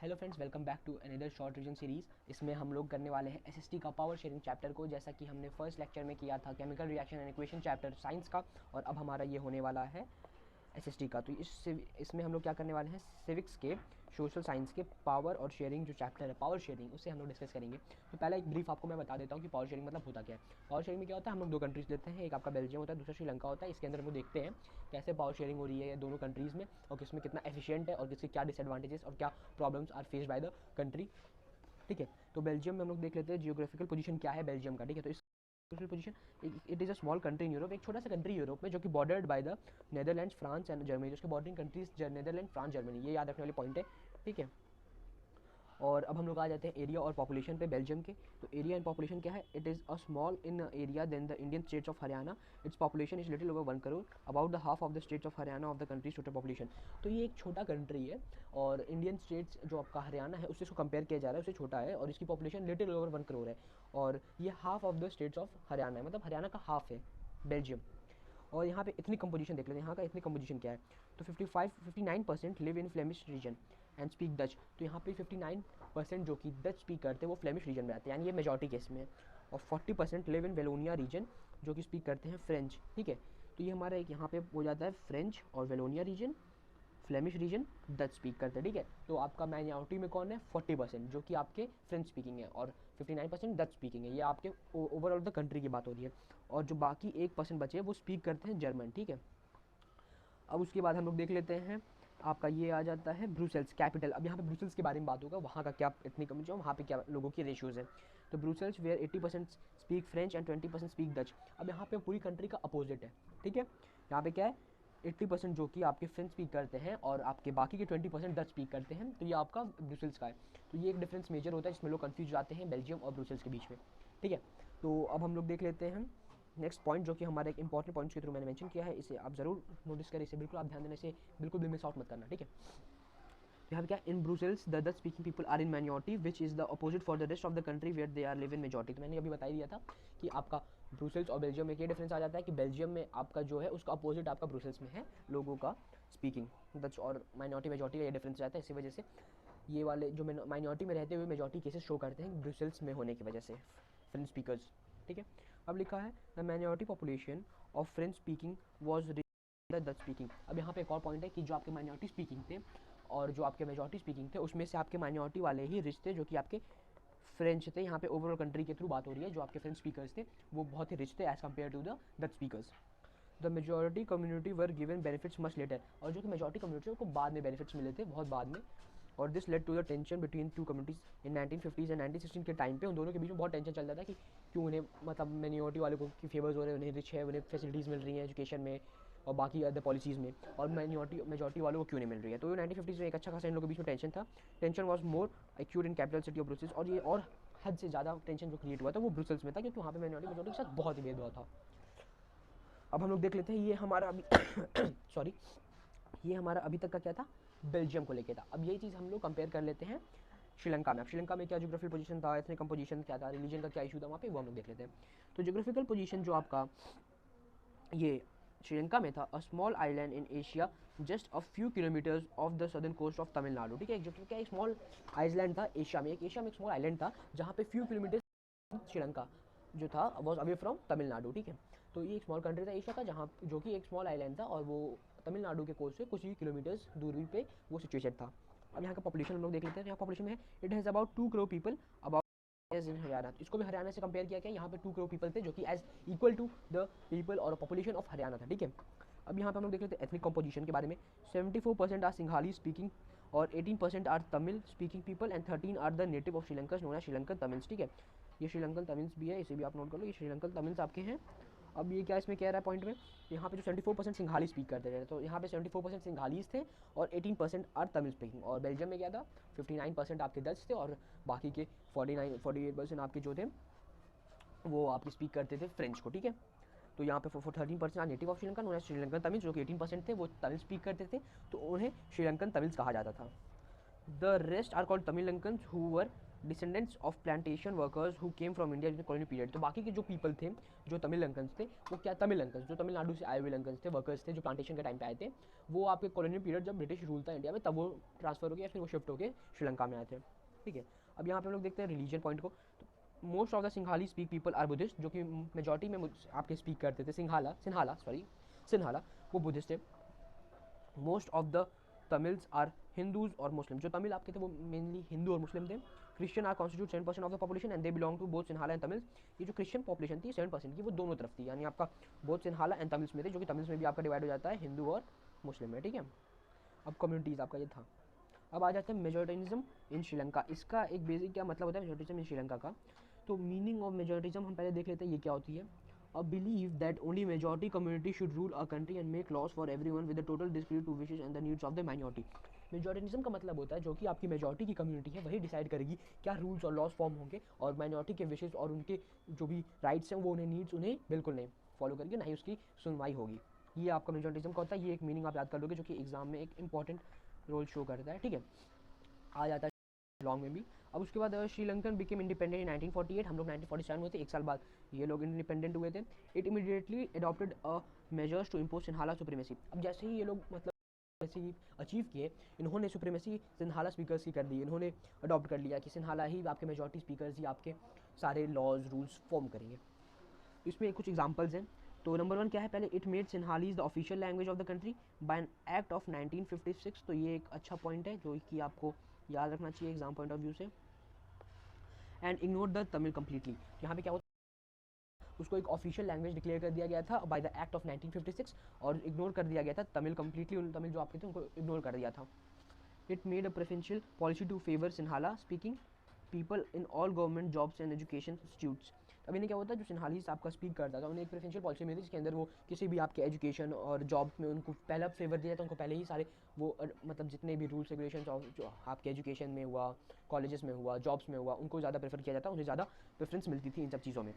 Hello friends, welcome back to another short revision series. इसमें हम लोग करने वाले हैं एसएसटी का पावर शेयरिंग चैप्टर को, जैसा कि हमने फर्स्ट लेक्चर में किया था chemical reaction and equation chapter science का, और अब हमारा ये होने वाला है एसएसटी का। तो इसमें हम लोग क्या करने वाले हैं, सिविक्स के सोशल साइंस के पावर और शेयरिंग जो चैप्टर है पावर शेयरिंग, उससे हम लोग डिस्कस करेंगे। तो पहला एक ब्रीफ आपको मैं बता देता हूँ कि पावर शेयरिंग मतलब होता क्या है। पावर शेयरिंग में क्या होता है, हम लोग दो कंट्रीज लेते हैं, एक आपका बेल्जियम होता है, दूसरा श्रीलंका होता है। इसके अंदर हम लोग देखते हैं कैसे पावर शेयरिंग हो रही है दोनों कंट्रीज़ में, और किसमें कितना एफिशिएंट है और किसके क्या डिसएडवांटेजेस और क्या problems are faced by the country. ठीक है, तो बेल्जियम में हम लोग देख लेते हैं जियोग्राफिकल पोजीशन क्या है बेल्जियम का। ठीक है, तो इस position, it is a small country in Europe, एक छोटा सा कंट्री यूरोप में जो कि bordered by the Netherlands, France and Germany. उसके bordering countries Netherlands, France, Germany, ये याद रखने वाली पॉइंट है। ठीक है, और अब हम लोग आ जाते हैं एरिया और पॉपुलेशन पे बेल्जियम के। तो एरिया एंड पॉपुलेशन क्या है, it is a small in area than the Indian states of Haryana. Its population is little over 1 crore, about the half of the states of Haryana of the country's total population. तो ये एक छोटा country है, और Indian states जो आपका हरियाणा है उससे इसको कंपेयर किया जा रहा है, उससे छोटा है, और इसकी पॉपुलेशन लिटिल ओवर 1 करोड़ है, और ये half of the states of Haryana है, मतलब हरियाणा का हाफ है बेल्जियम। और यहाँ पे इतनी कंपोजिशन देख लेते हैं, यहाँ का इतनी कंपोजिशन क्या है। तो 59% live in Flemish region and speak Dutch. तो यहाँ पे 59% जो कि डच स्पीक करते हैं वो फ्लेमिश रीजन में आते हैं, यानी ये मेजॉरिटी केस में है। और 40% लिव इन वेलोनिया रीजन, जो कि स्पीक करते हैं फ्रेंच। ठीक है, तो ये हमारा एक यहाँ पे हो जाता है फ्रेंच और Wallonia region, Flemish region, Dutch speak करते हैं। ठीक है, तो आपका माइनॉरिटी में कौन है, 40% जो कि आपके फ्रेंच स्पीकिंग है, और 59% डच स्पीकिंग है। ये आपके ओवरऑल द कंट्री की बात हो रही है। और जो बाकी 1% बचे वो स्पीक करते हैं जर्मन। ठीक है, अब उसके बाद हम लोग देख लेते हैं आपका ये आ जाता है ब्रुसेल्स कैपिटल। अब यहाँ पे ब्रुसेल्स के बारे में बात होगा, वहाँ का क्या इतनी कमी जो वहाँ पे क्या लोगों की रेशियोज़ है। तो Brussels where 80% speak French and 20% speak Dutch. अब यहाँ पे पूरी कंट्री का अपोजिट है। ठीक है, यहाँ पे क्या है, 80% जो कि आपके फ्रेंच स्पीक करते हैं और आपके बाकी के 20% डच स्पीक करते हैं। तो ये आपका ब्रुसेल्स का है। तो ये एक डिफरेंस मेजर होता है जिसमें लोग कन्फ्यूज जाते हैं बेल्जियम और ब्रुसेल्स के बीच में। ठीक है, तो अब हम लोग देख लेते हैं नेक्स्ट पॉइंट, जो कि हमारे एक इंपॉर्टेंट पॉइंट्स के थ्रू मैंने मेंशन किया है। इसे आप जरूर नोटिस करें, इसे बिल्कुल आप ध्यान देने से बिल्कुल भी मिस आउट मत करना। ठीक है, यहाँ पे क्या, in Brussels the Dutch speaking people are in minority which is the opposite for the rest of the country where they are live in majority. तो मैंने अभी बता ही दिया था कि आपका ब्रुसेल्स और बेल्जियम में क्या डिफरेंस आ जाता है कि बेल्जियम में आपका जो है उसका अपोजिट आपका ब्रुसेल्स में है लोगों का स्पीकिंग, डच और माइनॉरिटी मेजॉरिटी का ये डिफरेंस जाता है। इसी वजह से ये वाले जो माइनॉरिटी में रहते हुए मेजॉरिटी केसेस शो करते हैं ब्रुसेल्स में होने की वजह से फ्रेंच स्पीकर्स। ठीक है, अब लिखा है the minority population of French speaking was the Dutch speaking. अब यहाँ पे एक और पॉइंट है कि जो आपके माइनॉरिटी स्पीकिंग थे और जो आपके मेजॉरिटी स्पीकिंग थे, उसमें से आपके माइनॉरिटी वाले ही रिच थे जो कि आपके फ्रेंच थे। यहाँ पे ओवरऑल कंट्री के थ्रू बात हो रही है, जो आपके फ्रेंच स्पीकर्स थे वो बहुत ही रिच थे as compare to the Dutch speakers. The majority community were given benefits much later. और जो कि मेजॉरिटी कम्युनिटी को बाद में बेनिफिट्स मिले थे, बहुत बाद में। और this led to the tension between two communities in 1950s and 1916 के टाइम पे उन दोनों के बीच में बहुत टेंशन चल रहा था कि क्यों उन्हें, मतलब मिनोरिटी वाले को की फेवर्स हो रहे हैं, उन्हें रिच है, उन्हें फैसिलिटीज़ मिल रही हैं एजुकेशन में और बाकी अदर पॉलिसीज़ में, और मेजॉरिटी वालों को क्यों नहीं मिल रही है। तो 1950s में एक अच्छा खासा इन लोगों के बीच में टेंशन था। Tension was more acute in capital city of Brussels, और ये और हद से ज़्यादा टेंशन जो क्रिएट हुआ था वो ब्रुसेल्स में था, क्योंकि वहाँ पे मेजॉरिटी के साथ बहुत ही भेदभाव था। अब हम लोग देख लेते हैं ये हमारा अभी सॉरी, ये हमारा अभी तक का क्या था, बेल्जियम को लेके था। अब यही चीज़ हम लोग कंपेयर कर लेते हैं श्रीलंका में। अब श्रीलंका में क्या ज्योग्राफिकल पोजीशन था, एथनिक कंपोजिशन क्या था, रिलीजन का क्या इशू था वहाँ पे, वो हम लोग देख लेते हैं। तो ज्योग्राफिकल पोजीशन जो आपका ये श्रीलंका में था, a small island in Asia just a few kilometres off the southern coast of Tamil Nadu. ठीक है, जो कि क्या एक स्मॉल आइलैंड था एशिया में, एक स्मॉल आइलैंड था जहाँ पे फ्यू किलोमीटर श्रीलंका जो था वॉज अवे फ्रॉम तमिलनाडु। ठीक है, तो ये एक स्मॉल कंट्री था एशिया का, जहाँ जो कि एक स्मॉल आइलैंड था और वो तमिलनाडु के कोस्ट से कुछ ही किलोमीटर्स दूरी पे वो सिचुएशन था। अब यहाँ का पॉपुलेशन हम लोग देख लेते हैं। यहाँ पॉपुलेशन है, it has about 2 crore people, about as in Haryana. इसको भी हरियाणा से कंपेयर किया गया, यहाँ पे 2 करोड़ पीपल थे जो कि as equal to the people और पॉपुलेशन ऑफ हरियाणा था। ठीक है, अब यहाँ पे हम लोग देख लेते हैं एथनिक कंपोजिशन के बारे में। 74% आर सिंघाली स्पीकिंग, और 18% are Tamil speaking people, and 13 are the native of Sri Lanka known as Sri Lankan Tamils. ठीक है, ये श्रीलंकन तमिल्स भी है, इसे भी आप नोट कर लो, ये श्रीलंकन तमिल्स आपके हैं। अब ये क्या इसमें कह रहा है पॉइंट में, यहाँ पे जो 74% सिंघाली स्पीक करते थे, तो यहाँ पे 74% सिंघालीस थे और 18% आर तमिल स्पीकिंग। और बेल्जियम में क्या था, 59% आपके डच थे और बाकी के 48% आपके जो थे वो आपके स्पीक करते थे फ्रेंच को। ठीक है, तो यहाँ पे 13% are native of Sri Lanka known as Sri Lankan Tamils, जो कि 18% थे वो तमिल स्पीक करते थे, तो उन्हें श्रीलंकन तमिल्स कहा जाता था। The rest are called Tamil Lankans who were descendants of plantation workers who came from India in colony period. तो बाकी के जो पीपल थे, जो तमिल लंकन्स थे, वो क्या तमिल लंकन्स जो तमिलनाडु से आए हुए लंकन्स थे, वर्कर्स थे जो प्लांटेशन के टाइम पे आए थे, वो आपके कॉलोनी पीरियड जब ब्रिटिश रूल था इंडिया में तब वो ट्रांसफर हो गया, फिर वो शिफ्ट होकर श्रीलंका में आए थे। ठीक है, अब यहाँ पे हम लोग देखते हैं रिलीजन पॉइंट को। तो most of the Sinhali speak people are Buddhist, जो कि मेजॉरिटी में आपके स्पीक करते थे। सिन्हाला वो बुद्धिस्ट थे। Most of the Tamils are Hindus और मुस्लिम, जो तमिल आपके थे वो मेनली हिंदू और मुस्लिम थे। Christian are constitute 7% of the population and they belong to both Sinhala and Tamils. ये जो क्रिश्चियन पॉपुलेशन थी 7% की, वो दोनों तरफ थी, यानी आपका बोथ सिन्हाला एंड तमिल्स में थे, जो कि तमिल्स में भी आपका डिवाइड हो जाता है हिंदू और मुस्लिम में। ठीक है, अब कम्युनिटीज़ आपका ये था। अब आ जाते हैं मेजोरिटिज्म इन श्रीलंका। इसका एक बेसिक क्या मतलब होता है मेजोरिटिज्म इन श्रीलंका का। तो मीनिंग ऑफ मेजोरिटिज्म हम पहले देख लेते हैं ये क्या होती है। A belief that only majority community should rule a country and make laws for everyone with the total dispute to wishes and the needs of the minority। मेजोरिटिज्म का मतलब होता है जो कि आपकी मेजॉरिटी की कम्युनिटी है वही डिसाइड करेगी क्या रूल्स और लॉज फॉर्म होंगे, और माइनॉरिटी के विशेष और उनके जो भी राइट्स हैं वो उन्हें नीड्स उन्हें बिल्कुल नहीं फॉलो करेगी, ना ही उसकी सुनवाई होगी। ये आपका मेजोरिटिज्म का होता है। ये एक मीनिंग आप याद कर लोगे जो कि एग्जाम में एक इंपॉर्टेंट रोल शो करता है। ठीक है, आ जाता है लॉन्ग में भी। अब उसके बाद श्रीलंकन बिकेम इंडिपेंडेंट इन 1948। हम लोग 1947 में थे, एक साल बाद ये लोग इंडिपेंडेंट हुए थे। It immediately adopted measures to impose Sinhala supremacy. अब जैसे ही ये लोग मतलब अचीव किए, इन्होंने सुप्रीमेसी सिन्हाला स्पीकर्स की कर दी। इन्होंने अडॉप्ट कर लिया कि सिन्हाला ही आपके मेजॉरिटी स्पीकर्स ही आपके सारे लॉज रूल्स फॉर्म करेंगे। इसमें कुछ एग्जांपल्स हैं। तो नंबर 1 क्या है, पहले it made Sinhali is the official language of the country by an act of 1956। तो ये एक अच्छा पॉइंट है जो कि आपको याद रखना चाहिए एग्जाम पॉइंट ऑफ व्यू से। And ignore the Tamil completely. यहाँ पे क्या होता है, उसको एक ऑफिशियल लैंग्वेज डिक्लेयर कर दिया गया था बाय द एक्ट ऑफ 1956, और इग्नोर कर दिया गया था तमिल कम्प्लीटली। उन तमिल जो आपके थे उनको इग्नोर कर दिया था। It made a preferential policy to favour Sinhala speaking people in all government jobs and education institutes. अब इन्हें क्या होता है, जो सिन्हाली आपका स्पीक करता था उन्हें एक प्रेफरेंशियल पॉलिसी मिली जिसके अंदर वो किसी भी आपके एजुकेशन और जॉब्स में उनको पहला फेवर दिया था। उनको पहले ही सारे वो मतलब जितने भी रूल्स रेगुलेशन जो आपके एजुकेशन में हुआ, कॉलेजेस में हुआ, जॉब्स में हुआ, उनको ज़्यादा प्रेफर किया जाता, उन्हें ज़्यादा प्रेफरेंस मिलती थी इन सब चीज़ों में।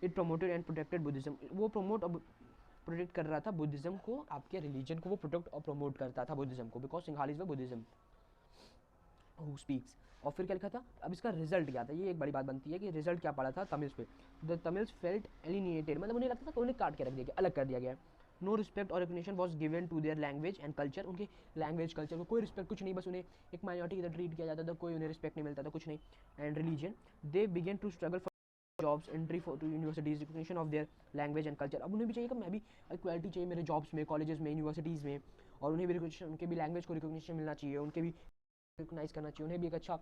It promoted and protected Buddhism. वो प्रोटेक्ट कर रहा था बुद्धिज्म को, आपके रिलीजन को वो प्रोटेक्ट और प्रमोट करता था बुद्धिज्म को, बिकॉज सिंघालीज व बुद्धिज्म हु स्पीक्स। और फिर क्या लिखा था, अब इसका रिजल्ट क्या था, ये एक बड़ी बात बनती है कि रिजल्ट क्या पड़ा था तमिल्स पे। द तमिल्स फेल्ट एलिनिएटेड, मतलब उन्हें लगता था कि उन्हें काट के रख दिया गया, अलग कर दिया गया। नो रिस्पेक्ट और recognition was given to their language and culture. उनके लैंग्वेज कल्चर को कोई रिस्पेक्ट कुछ नहीं, बस उन्हें एक माइनॉरिटी की तरह ट्रीट किया जाता था, कोई उन्हें रिस्पेक्ट नहीं मिलता था, कुछ नहीं। And religion they began to struggle for jobs, entry for to universities, recognition of their language and culture. अब उन्हें भी चाहिए कि मैं भी इक्वालिटी चाहिए मेरे जॉब्स में, कॉलेजेस में, यूनिवर्सिटीज़ में, और उन्हें भी रिकग्निशन, उनके भी लैंग्वेज को रिकग्निशन मिलना चाहिए, उनके भी रिकग्नाइज करना चाहिए, उन्हें भी एक अच्छा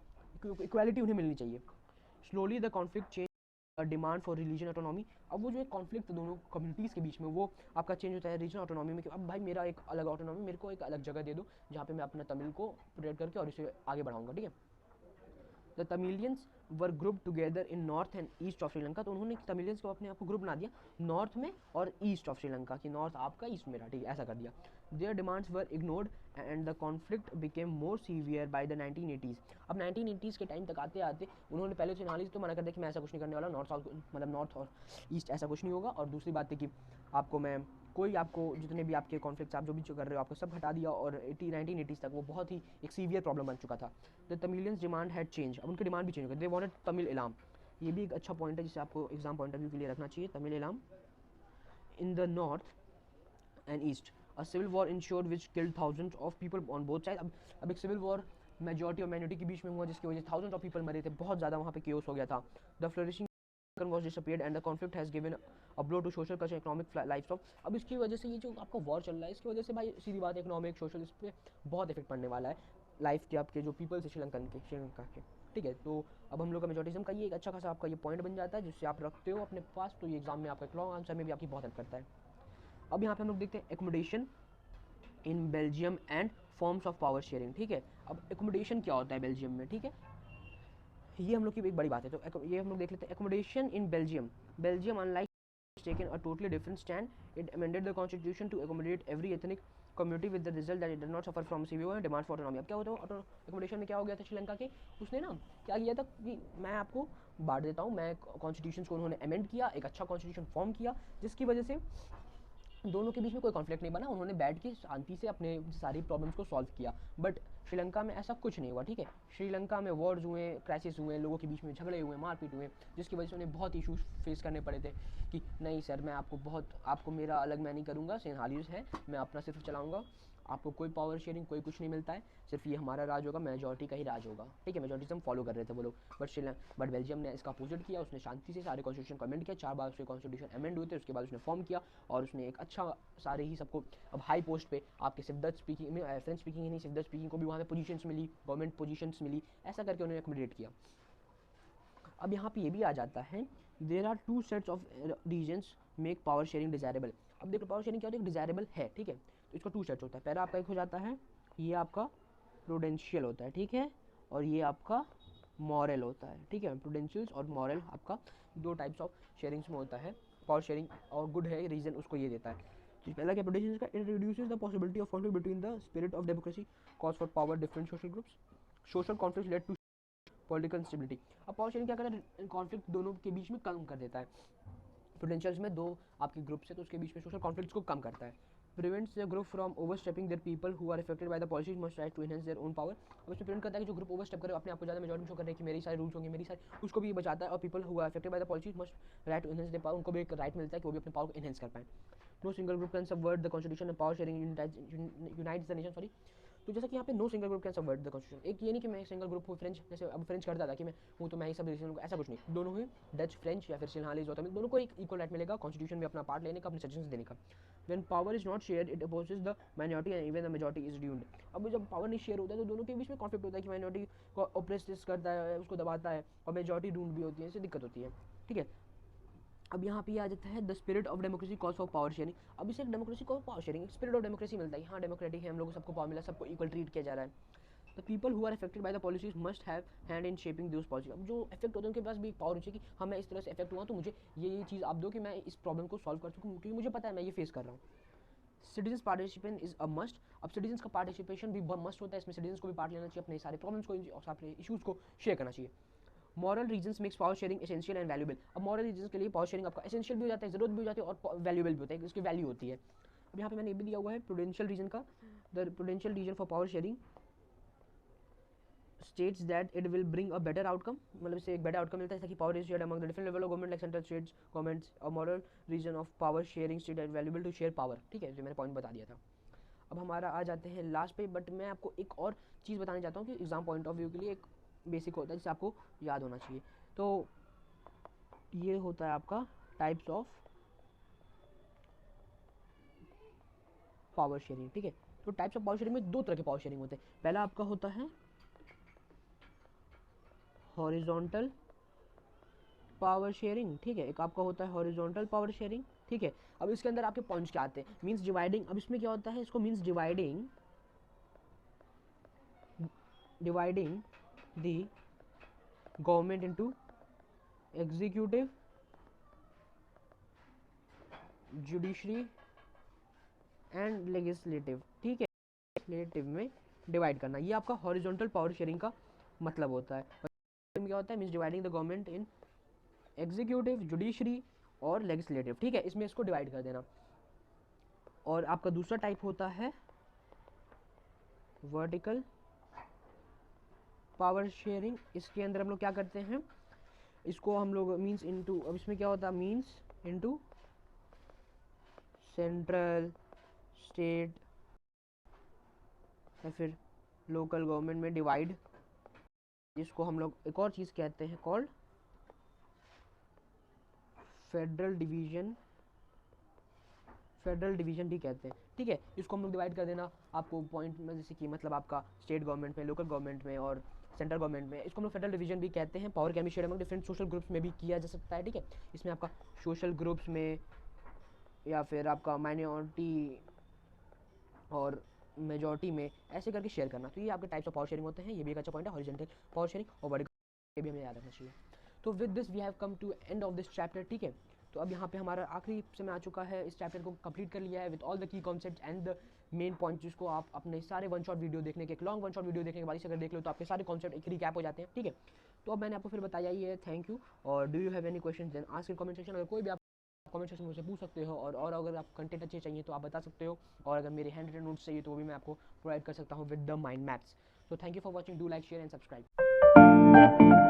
इक्वालिटी उन्हें मिलनी चाहिए। Slowly the conflict change demand for religion autonomy. अब वो जो एक कॉन्फ्लिक्ट था दोनों कम्युनिटीज़ के बीच में, वो आपका चेंज होता है रीजन ऑटोनॉमी में कि अब भाई मेरा एक अलग ऑटोनॉमी, मेरे को एक अलग जगह दे दो जहाँ पे मैं अपना तमिल को प्रोटेक्ट करके और इसे आगे बढ़ाऊंगा। ठीक है, the Tamilians were group together in north and east of Sri Lanka. तो उन्होंने तमिलियंस को अपने आप को ग्रुप बना दिया नॉर्थ में और ईस्ट ऑफ श्रीलंका की, नॉर्थ आपका ईस्ट मेरा, ठीक है, ऐसा कर दिया। There demands were ignored and the conflict became more severe by the 1980s। अब 1980s के टाइम तक आते आते उन्होंने पहले से नाली तो मना कर दिया कि मैं ऐसा कुछ नहीं करने वाला, नॉर्थ साउथ मतलब नॉर्थ और ईस्ट ऐसा कुछ नहीं होगा। और दूसरी बात है कि आपको मैं कोई आपको जितने भी आपके कॉन्फ्लिक्ट्स आप जो भी कर रहे हो आपको सब हटा दिया, और 1980s तक वो बहुत ही एक सीवियर प्रॉब्लम बन चुका था। The Tamilians demand had change, अब उनकी डिमांड भी चेंज हो गई। They wanted Tamil Ilam. ये भी एक अच्छा पॉइंट है जिसे आपको एग्जाम पॉइंट ऑफ व्यू के लिए रखना चाहिए, Tamil Eelam in the north and east. A civil war ensued which killed thousands of people on both side. अब एक सिविल वॉर मेजॉरिटी और माइनॉरिटी के बीच में हुआ जिसकी वजह से थाउजेंड्स ऑफ पीपल मरे थे, बहुत ज़्यादा वहाँ पे केओस हो गया था। The flourishing was disappeared and the conflict has given a blow to social culture economic life of। अब इसकी वजह से ये जो आपका वॉर चल रहा है इसकी वजह से भाई सीधी बात इकोनॉमिक सोशल इस पर बहुत इफेक्ट पड़ने वाला है लाइफ के आपके जो पीपल्स है श्रीलंका के। ठीक है, तो अब हम लोग का मेजोरिटिज्म का ये एक अच्छा खासा आपका ये पॉइंट बन जाता है जिससे आप रखते हो अपने पास, तो ये एग्जाम में आपका एक लॉन्ग आंसर में भी आपकी बहुत हेल्प करता है। अब यहाँ पे हम लोग देखते हैं accommodation in Belgium and forms of power sharing. ठीक है, अब एकोमोडेशन क्या होता है बेल्जियम में, ठीक है, ये हम लोग की एक बड़ी बात है। तो ये हम लोग देख लेते हैं accommodation in Belgium. Belgium unlike taken a totally different stand. It amended the constitution to accommodate every ethnic community with the result that it does not suffer from severe and demand for autonomy। अब क्या होता है accommodation में क्या हो गया था श्रीलंका के, उसने ना क्या किया था कि मैं आपको बांट देता हूँ, मैं कॉन्स्टिट्यूशन को उन्होंने अमेंड किया, एक अच्छा कॉन्स्टिट्यूशन फॉर्म किया जिसकी वजह से दोनों के बीच में कोई कॉन्फ्लिक्ट नहीं बना। उन्होंने बैठ के शांति से अपने सारी प्रॉब्लम्स को सॉल्व किया। बट श्रीलंका में ऐसा कुछ नहीं हुआ, ठीक है। श्रीलंका में वॉर्स हुए, क्राइसिस हुए, लोगों के बीच में झगड़े हुए, मारपीट हुए, जिसकी वजह से उन्हें बहुत इशूज फेस करने पड़े थे कि नहीं सर मैं आपको मेरा अलग मैं नहीं करूँगा, सिंहालीज है, मैं अपना सिर्फ चलाऊँगा, आपको कोई पावर शेयरिंग कोई कुछ नहीं मिलता है, सिर्फ ये हमारा राज होगा, मेजॉरिटी का ही राज होगा, ठीक है। मेजॉरिटी हम फॉलो कर रहे थे वो लोग, बट बेल्जियम ने इसका अपोजिट किया, उसने शांति से सारे कॉन्स्टिट्यूशन को अमेंड किया, 4 बार उसके कॉन्स्टिट्यूशन अमेंड हुए थे, उसके बाद उसने फॉर्म किया और उसने एक अच्छा सारे ही सबको अब हाई पोस्ट पे आपके सिर्फ डच स्पीकिंग में, फ्रेंच स्पीकिंग ही नहीं, सिर्फ डच स्पीकिंग को भी वहाँ पे पोजीशंस मिली, गवर्नमेंट पोजीशंस मिली, ऐसा करके उन्होंने अकोमोडेट किया। अब यहाँ पे ये भी आ जाता है, there are 2 sets of reasons make power sharing desirable. अब देखो पावर शेयरिंग क्या होता है, डिजायरेबल है, ठीक है। तो इसका 2 सेट्स होता है, पहला आपका एक हो जाता है, ये आपका प्रूडेंशियल होता है, ठीक है, और ये आपका मॉरल होता है, ठीक है। प्रूडेंशियल्स और मॉरल आपका 2 टाइप्स ऑफ शेयरिंग्स में होता है। पावर शेयरिंग और गुड है रीजन उसको ये देता है। तो पहला क्या प्रूडेंशियल्स का, it reduces the possibility of conflict between the spirit of democracy cause for power different social groups, social conflict led to political instability. अब पावर शेयरिंग क्या करता है, कॉन्फ्लिक्ट दोनों के बीच में कम कर देता है। प्रूडेंशियल्स में 2 आपके ग्रुप्स है तो उसके बीच में सोशल कॉन्फ्लिक्ट्स को कम करता है। Prevents the group from overstepping their people who are affected by the policies must try to enhance their own power. अब इसमें प्रिवेंट करता है कि जो ग्रुप ओवरस्टेप करे, अपने आप को ज़्यादा मेजॉरिटी शो कर रहे हैं कि मेरी सारे रूल्स होंगे, मेरी सारी, उसको भी ये बचाता है। और people who are affected by the policies must right to enhance their power, उनको भी एक राइट मिलता है कि वो भी अपने पावर को एनहांस कर पाए। No single group can subvert the constitution and power sharing unites the nation, sorry. तो जैसा कि यहाँ पे no single group can subvert the constitution, एक ये नहीं कि मैं सिंगल ग्रुप हूँ, फ्रेंच जैसे अब फ्रेंच करता था कि मैं हूँ तो मैं ही सब डिसीजन को, ऐसा कुछ नहीं। दोनों ही डच फ्रेंच या फिर सिंहालीज होता है, दोनों को एक इक्वल राइट मिलेगा कॉन्स्टिट्यूशन में अपना पार्ट लेने का, अपने सजेशंस देने का। When power is not shared, it opposes the minority and even the majority is doomed। अब जब पावर नहीं शेयर होता है तो दोनों के बीच में कॉन्फ्लिक्ट होता है कि माइनॉरिटी को ऑप्रेस करता है, उसको दबाता है, और मेजॉरिटी डूम्ड भी होती है, इससे दिक्कत होती है, ठीक है। अब यहाँ पे आ जाता है the spirit of democracy calls for power sharing. अब इसे डेमोक्रेसी को power sharing, spirit of democracy मिलता है, हाँ डेमोक्रेटिक है, हम लोग को सबको पावर मिला, सबको इक्वल ट्रीट किया जा रहा है। The people who are affected by the policies must have hand in shaping this policy. अब जो इफेक्ट होते हैं उनके पास भी पावर होनी चाहिए कि हाँ मैं इस तरह से इफेक्ट हुआ तो मुझे ये चीज़ आप दो कि मैं इस प्रॉब्लम को सॉल्व कर सकूँ, क्योंकि मुझे पता है मैं ये फेस कर रहा हूँ। Citizens participation is a must. अब सिटीजन्स का पार्टिसिपेशन भी मस्ट होता है, इसमें सिटीजन्स को भी पार्ट लेना चाहिए, अपने सारे प्रॉब्लम्स को और अपने इशूज़ को शेयर करना चाहिए। Moral reasons makes power sharing essential and valuable. अब मॉरल रीजन्स के लिए पावर शेयरिंग आपका एसेंशियल भी हो जाता है, जरूरत भी हो जाती है, और वैल्यूबल भी होता है, इसकी वैल्यू होती है। अब यहाँ पे मैंने ये भी दिया हुआ है प्रूडेंशियल रीजन का, the prudential reason for power sharing states that it will bring a better outcome, मतलब इससे एक better outcome मिलता है, कि power is shared among the different level of government like central states governments, a moral reason of power sharing state is valuable to share power, ठीक है, जो मैंने पॉइंट बता दिया था। अब हमारा आ जाते हैं लास्ट पे, बट मैं आपको एक और चीज़ बताना चाहता हूँ कि एग्जाम पॉइंट ऑफ व्यू के लिए एक बेसिक होता है जिसे आपको याद होना चाहिए। तो ये होता है आपका टाइप्स ऑफ पावर शेयरिंग, ठीक है। तो टाइप्स ऑफ पावर शेयरिंग में 2 तरह के पावर शेयरिंग होते हैं। पहला आपका होता है हॉरिजॉन्टल पावर शेयरिंग, ठीक है, एक आपका होता है हॉरिजॉन्टल पावर शेयरिंग, ठीक है। अब इसके अंदर आपके पॉइंट्स क्या आते हैं, मींस डिवाइडिंग। अब इसमें क्या होता है, इसको means dividing the government into executive, judiciary and legislative, ठीक है, लेजिस्लेटिव में डिवाइड करना, ये आपका हॉरिजॉन्टल पावर शेयरिंग का मतलब होता है। क्या होता है, means dividing the government in executive, judiciary और लेजिस्लेटिव, ठीक है, इसमें इसको डिवाइड कर देना। और आपका दूसरा टाइप होता है वर्टिकल पावर शेयरिंग। इसके अंदर हम लोग क्या करते हैं, इसको हम लोग मींस इनटू, अब इसमें क्या होता है, मींस इनटू सेंट्रल, स्टेट या फिर लोकल गवर्नमेंट में डिवाइड, जिसको हम लोग एक और चीज़ कहते हैं कॉल्ड फेडरल डिवीजन, भी कहते हैं, ठीक है। इसको हम लोग डिवाइड कर देना आपको पॉइंट में, जैसे कि मतलब आपका स्टेट गवर्नमेंट में, लोकल गवर्नमेंट में और सेंट्रल गवर्नमेंट में, इसको हम लोग फेडरल डिवीजन भी कहते हैं। Power can be shared among different social groups में भी किया जा सकता है, ठीक है। इसमें आपका सोशल ग्रुप्स में या फिर आपका माइनॉरिटी और मेजॉरिटी में ऐसे करके शेयर करना। तो ये आपके टाइप्स ऑफ पावर शेयरिंग होते हैं, ये भी एक अच्छा पॉइंट है, हॉरिजॉन्टल पावर शेयरिंग और वर्टिकल, ये भी हमें याद रखना चाहिए। तो with this we have come to end of this chapter, ठीक है। तो अब यहाँ पे हमारा आखिरी समय आ चुका है, इस चैप्टर को कंप्लीट कर लिया है with all the key concept and the main point, जिसको आप अपने सारे वन शॉट वीडियो देखने के, एक लॉन्ग वन शॉट वीडियो देखने के बाद इसे अगर देख लो तो आपके सारे कॉन्सेप्ट एक रिकैप हो जाते हैं, ठीक है। तो अब मैंने आपको फिर बताया ही है, थैंक यू। और do you have any question then ask in comment section, अगर कोई भी आप कमेंट सेक्शन में मुझसे पूछ सकते हो, और अगर आप कंटेंट अच्छे चाहिए तो आप बता सकते हो, और अगर मेरे हैंड रिटन नोट्स चाहिए तो वो भी मैं आपको प्रोवाइड कर सकता हूँ with the mind maps. So thank you for watching. Do like, share and subscribe.